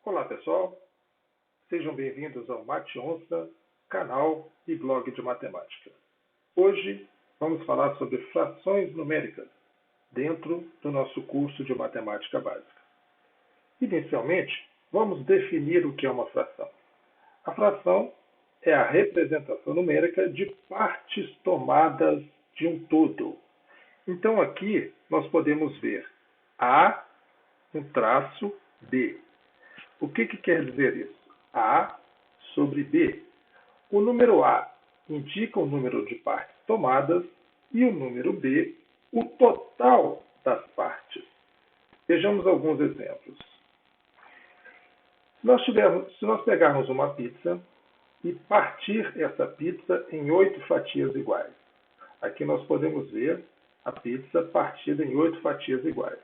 Olá pessoal, sejam bem-vindos ao Mate Onça, canal e blog de matemática. Hoje vamos falar sobre frações numéricas dentro do nosso curso de matemática básica. Inicialmente, vamos definir o que é uma fração. A fração é a representação numérica de partes tomadas de um todo. Então aqui nós podemos ver A, um traço B. O que quer dizer isso? A sobre B. O número A indica o número de partes tomadas e o número B, o total das partes. Vejamos alguns exemplos. Se nós pegarmos uma pizza e partir essa pizza em 8 fatias iguais. Aqui nós podemos ver a pizza partida em 8 fatias iguais.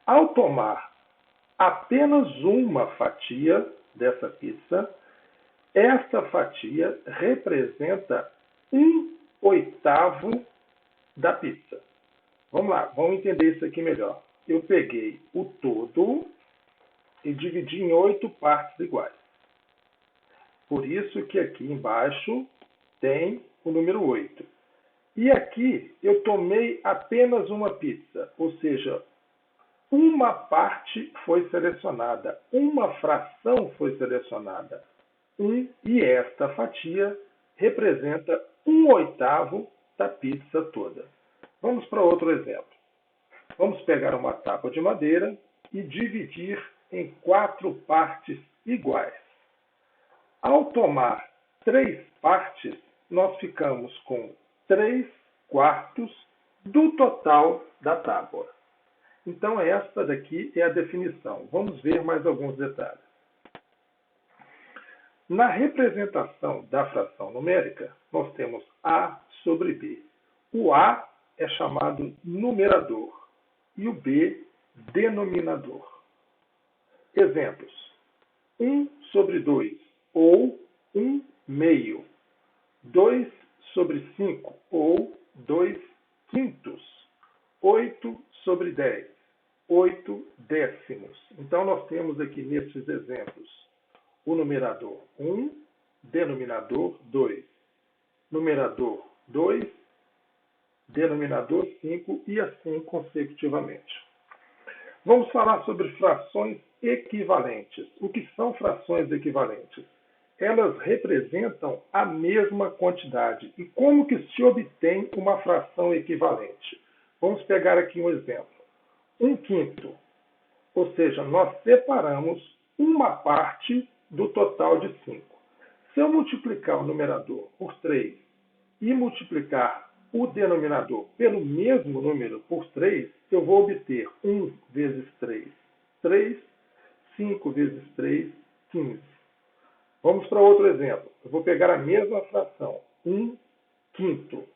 Ao tomar apenas uma fatia dessa pizza, esta fatia representa 1/8 da pizza. Vamos lá, vamos entender isso aqui melhor. Eu peguei o todo e dividi em 8 partes iguais. Por isso que aqui embaixo tem o número 8. E aqui eu tomei apenas uma pizza, ou seja, uma parte foi selecionada, uma fração foi selecionada. E esta fatia representa 1/8 da pizza toda. Vamos para outro exemplo. Vamos pegar uma tábua de madeira e dividir em 4 partes iguais. Ao tomar 3 partes, nós ficamos com 3/4 do total da tábua. Então, esta daqui é a definição. Vamos ver mais alguns detalhes. Na representação da fração numérica, nós temos A sobre B. O A é chamado numerador e o B, denominador. Exemplos. 1 sobre 2, ou 1/2. 2 sobre 5, ou 2/5. 8 sobre 10, 8 décimos. Então, nós temos aqui nesses exemplos o numerador 1, denominador 2, numerador 2, denominador 5 e assim consecutivamente. Vamos falar sobre frações equivalentes. O que são frações equivalentes? Elas representam a mesma quantidade. E como que se obtém uma fração equivalente? Vamos pegar aqui um exemplo. 1/5. Ou seja, nós separamos uma parte do total de 5. Se eu multiplicar o numerador por 3 e multiplicar o denominador pelo mesmo número por 3, eu vou obter 1 vezes 3, 3, 5 vezes 3, 15. Vamos para outro exemplo. Eu vou pegar a mesma fração, 1/5.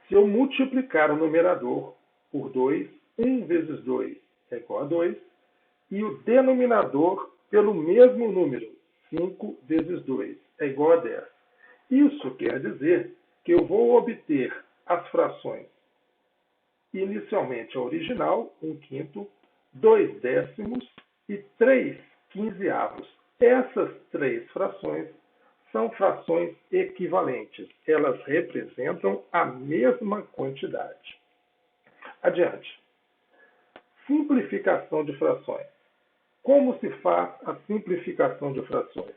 Se eu multiplicar o numerador por 2, 1 vezes 2 é igual a 2, e o denominador pelo mesmo número, 5 vezes 2 é igual a 10. Isso quer dizer que eu vou obter as frações inicialmente a original, 1/5, 2 décimos e 3/15. Essas 3 frações são frações equivalentes. Elas representam a mesma quantidade. Adiante. Simplificação de frações. Como se faz a simplificação de frações?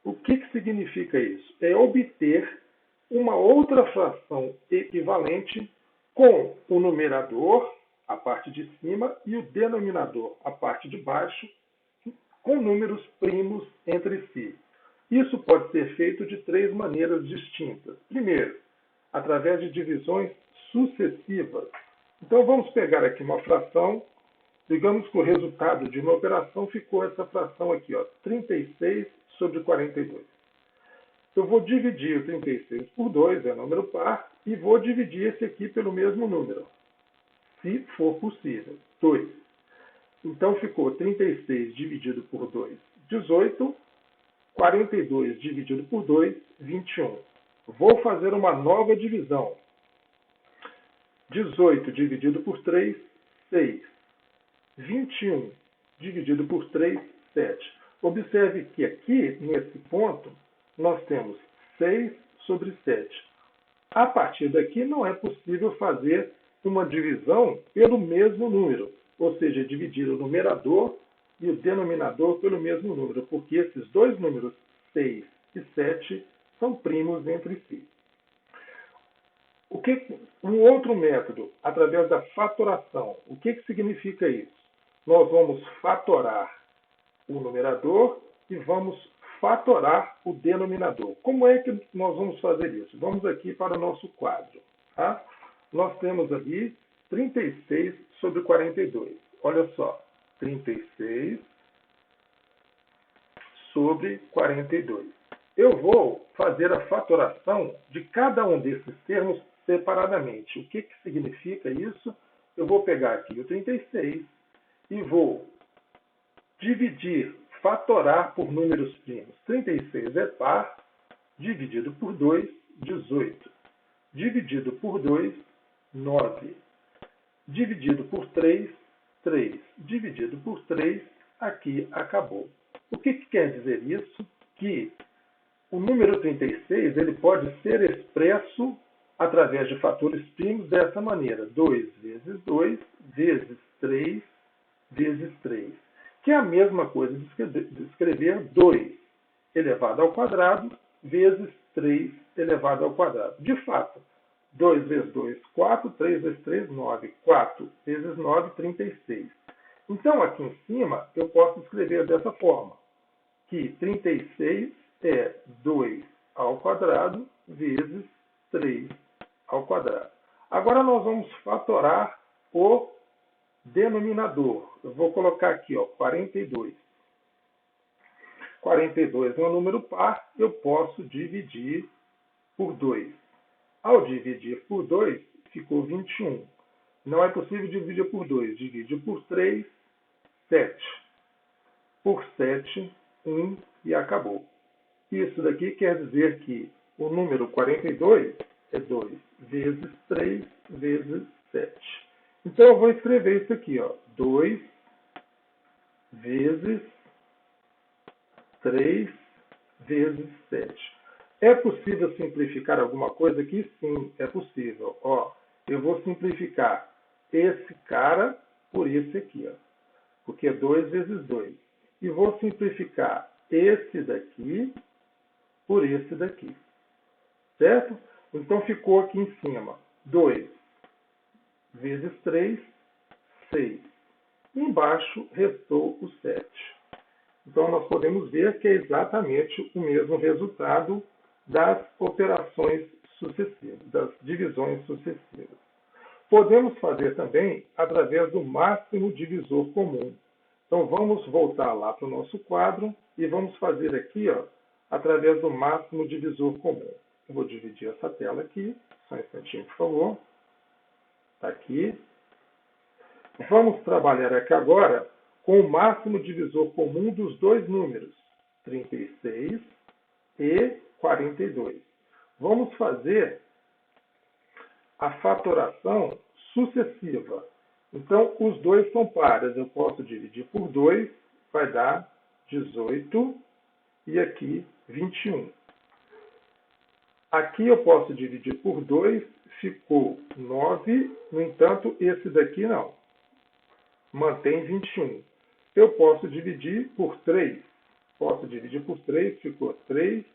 O que significa isso? É obter uma outra fração equivalente com o numerador, a parte de cima, e o denominador, a parte de baixo, com números primos entre si. Isso pode ser feito de 3 maneiras distintas. Primeiro, através de divisões sucessivas. Então, vamos pegar aqui uma fração. Digamos que o resultado de uma operação ficou essa fração aqui, 36 sobre 42. Eu vou dividir o 36 por 2, é número par, e vou dividir esse aqui pelo mesmo número, se for possível, 2. Então, ficou 36 dividido por 2, 18. 42 dividido por 2, 21. Vou fazer uma nova divisão. 18 dividido por 3, 6. 21 dividido por 3, 7. Observe que aqui, nesse ponto, nós temos 6 sobre 7. A partir daqui, não é possível fazer uma divisão pelo mesmo número, ou seja, dividir o numerador e o denominador pelo mesmo número, porque esses dois números, 6 e 7, são primos entre si. Um outro método, através da fatoração. O que significa isso? Nós vamos fatorar o numerador e vamos fatorar o denominador. Como é que nós vamos fazer isso? Vamos aqui para o nosso quadro. Tá? Nós temos ali 36 sobre 42. Olha só, 36 sobre 42. Eu vou fazer a fatoração de cada um desses termos separadamente. O que significa isso? Eu vou pegar aqui o 36 e vou dividir, fatorar por números primos. 36 é par, dividido por 2, 18. Dividido por 2, 9. Dividido por 3, 3. Dividido por 3, aqui acabou. O que quer dizer isso? Que o número 36 ele pode ser expresso através de fatores primos dessa maneira. 2 vezes 2 vezes 3 vezes 3. Que é a mesma coisa de escrever 2 elevado ao quadrado vezes 3 elevado ao quadrado. De fato, 2 vezes 2, 4, 3 vezes 3, 9. 4 vezes 9, 36. Então, aqui em cima, eu posso escrever dessa forma, que 36 é 2 ao quadrado vezes 3 ao quadrado. Agora nós vamos fatorar o denominador. Eu vou colocar aqui, 42. 42 é um número par, eu posso dividir por 2. Ao dividir por 2, ficou 21. Não é possível dividir por 2. Divide por 3, 7. Por 7, 1 e acabou. Isso daqui quer dizer que o número 42 é 2 vezes 3 vezes 7. Então, eu vou escrever isso aqui, 2 vezes 3 vezes 7. É possível simplificar alguma coisa aqui? Sim, é possível. Eu vou simplificar esse cara por esse aqui, porque é 2 vezes 2. E vou simplificar esse daqui por esse daqui. Certo? Então, ficou aqui em cima 2 vezes 3, 6. Embaixo restou o 7. Então, nós podemos ver que é exatamente o mesmo resultado das operações sucessivas, das divisões sucessivas. Podemos fazer também através do máximo divisor comum. Então, vamos voltar lá para o nosso quadro e vamos fazer aqui, através do máximo divisor comum. Eu vou dividir essa tela aqui, só um instantinho, por favor. Está aqui. Vamos trabalhar aqui agora com o máximo divisor comum dos dois números, 36 e 42. Vamos fazer a fatoração sucessiva. Então, os dois são pares. Eu posso dividir por 2, vai dar 18 e aqui 21. Aqui eu posso dividir por 2, ficou 9, no entanto, esse daqui não. Mantém 21. Eu posso dividir por 3. Posso dividir por 3, ficou 3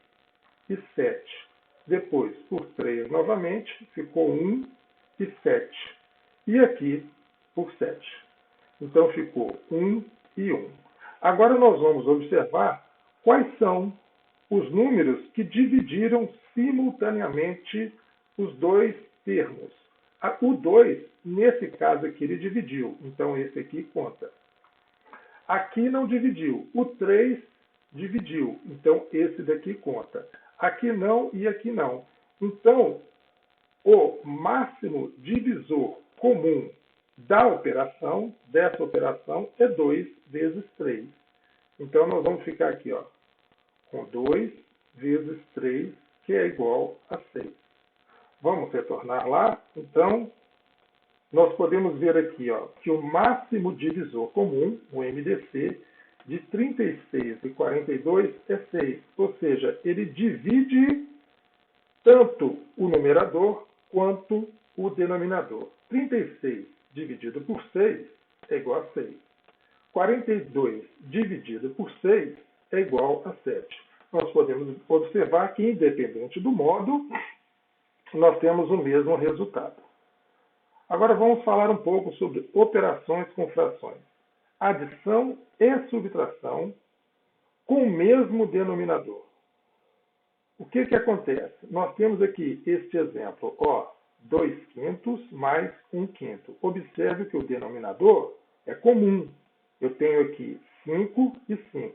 e 7. Depois, por 3 novamente, ficou 1 e 7. E aqui, por 7. Então, ficou 1 e 1. Agora, nós vamos observar quais são os números que dividiram simultaneamente os dois termos. O 2, nesse caso aqui, ele dividiu. Então, esse aqui conta. Aqui não dividiu. O 3 dividiu. Então, esse daqui conta. Aqui não e aqui não. Então, o máximo divisor comum dessa operação, é 2 vezes 3. Então, nós vamos ficar aqui, com 2 vezes 3, que é igual a 6. Vamos retornar lá. Então, nós podemos ver aqui que o máximo divisor comum, o MDC, de 36 e 42 é 6. Ou seja, ele divide tanto o numerador quanto o denominador. 36 dividido por 6 é igual a 6. 42 dividido por 6 é igual a 7. Nós podemos observar que, independente do modo, nós temos o mesmo resultado. Agora vamos falar um pouco sobre operações com frações. Adição e subtração com o mesmo denominador. O que acontece? Nós temos aqui este exemplo, 2 quintos mais 1 quinto. Observe que o denominador é comum. Eu tenho aqui 5 e 5.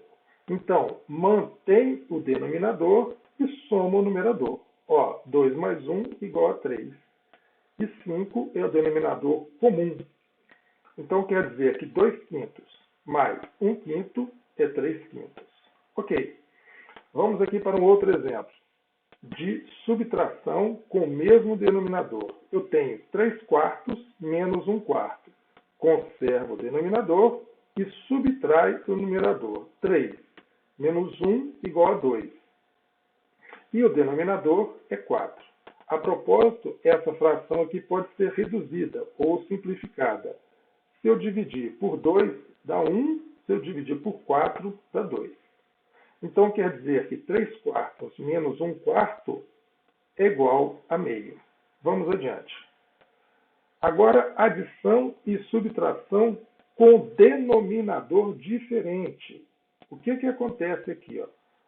Então, mantém o denominador e soma o numerador. 2 mais 1 igual a 3. E 5 é o denominador comum. Então, quer dizer que 2 quintos mais 1 quinto é 3 quintos. Ok. Vamos aqui para um outro exemplo de subtração com o mesmo denominador. Eu tenho 3 quartos menos 1 quarto. Conservo o denominador e subtrai o numerador. 3 menos 1 igual a 2. E o denominador é 4. A propósito, essa fração aqui pode ser reduzida ou simplificada. Se eu dividir por 2, dá 1. Se eu dividir por 4, dá 2. Então, quer dizer que 3 quartos menos 1 quarto é igual a meio. Vamos adiante. Agora, adição e subtração com denominador diferente. O que acontece aqui?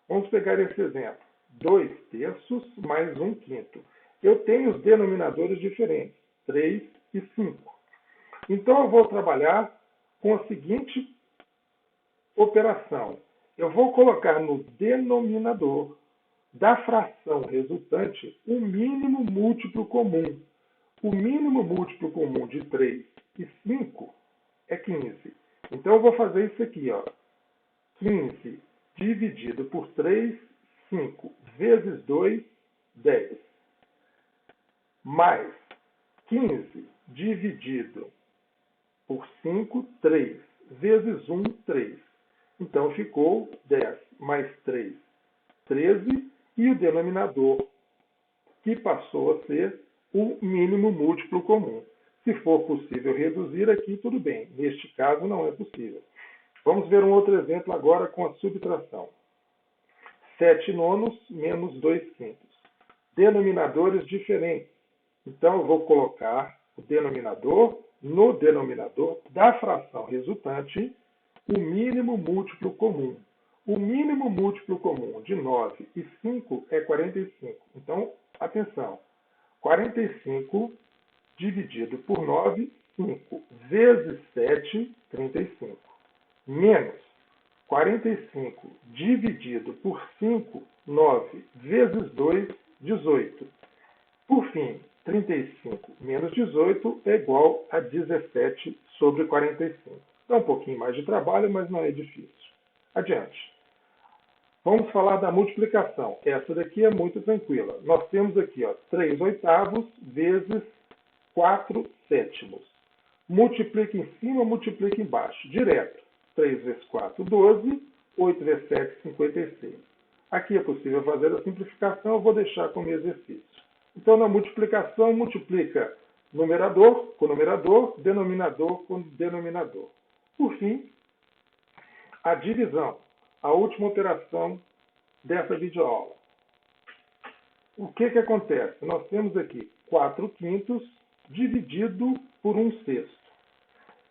Vamos pegar esse exemplo. 2 terços mais 1 quinto. Eu tenho os denominadores diferentes, 3 e 5. Então, eu vou trabalhar com a seguinte operação. Eu vou colocar no denominador da fração resultante o mínimo múltiplo comum. O mínimo múltiplo comum de 3 e 5 é 15. Então, eu vou fazer isso aqui. 15 dividido por 3, 5 vezes 2, 10. Mais 15 dividido por 5, 3. Vezes 1, 3. Então, ficou 10 mais 3, 13. E o denominador, que passou a ser o mínimo múltiplo comum. Se for possível reduzir aqui, tudo bem. Neste caso, não é possível. Vamos ver um outro exemplo agora com a subtração. 7 nonos menos 2 quintos. Denominadores diferentes. Então, eu vou colocar o denominador no denominador da fração resultante o mínimo múltiplo comum. O mínimo múltiplo comum de 9 e 5 é 45. Então, atenção. 45 dividido por 9, 5. Vezes 7, 35. Menos 45 dividido por 5, 9. Vezes 2, 18. Por fim, 35 menos 18 é igual a 17 sobre 45. Dá um pouquinho mais de trabalho, mas não é difícil. Adiante. Vamos falar da multiplicação. Essa daqui é muito tranquila. Nós temos aqui 3 oitavos vezes 4 sétimos. Multiplica em cima, multiplica embaixo. Direto. 3 vezes 4, 12. 8 vezes 7, 56. Aqui é possível fazer a simplificação. Eu vou deixar como exercício. Então, na multiplicação, multiplica numerador com numerador, denominador com denominador. Por fim, a divisão, a última operação dessa videoaula. O que acontece? Nós temos aqui 4 quintos dividido por 1 sexto.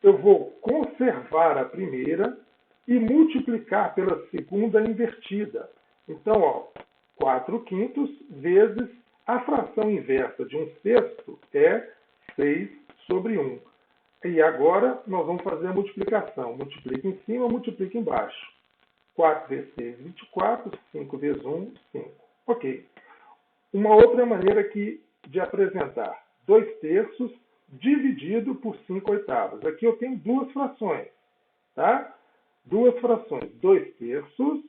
Eu vou conservar a primeira e multiplicar pela segunda invertida. Então, 4 quintos vezes a fração inversa de 1 sexto é 6 sobre 1. E agora nós vamos fazer a multiplicação. Multiplica em cima, multiplica embaixo. 4 vezes 6, 24. 5 vezes 1, 5. Ok. Uma outra maneira aqui de apresentar 2 terços dividido por 5 oitavos. Aqui eu tenho duas frações. Tá? Duas frações. 2 terços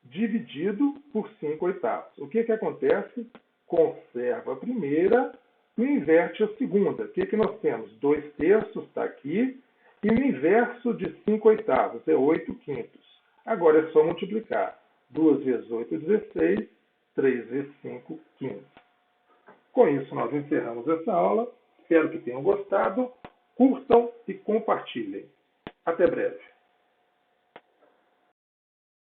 dividido por 5 oitavos. O que acontece? Conserva a primeira e inverte a segunda. O que nós temos? 2 terços está aqui e o inverso de 5 oitavos é 8 quintos. Agora é só multiplicar. 2 vezes 8, 16. 3 vezes 5, 15. Com isso, nós encerramos essa aula. Espero que tenham gostado. Curtam e compartilhem. Até breve.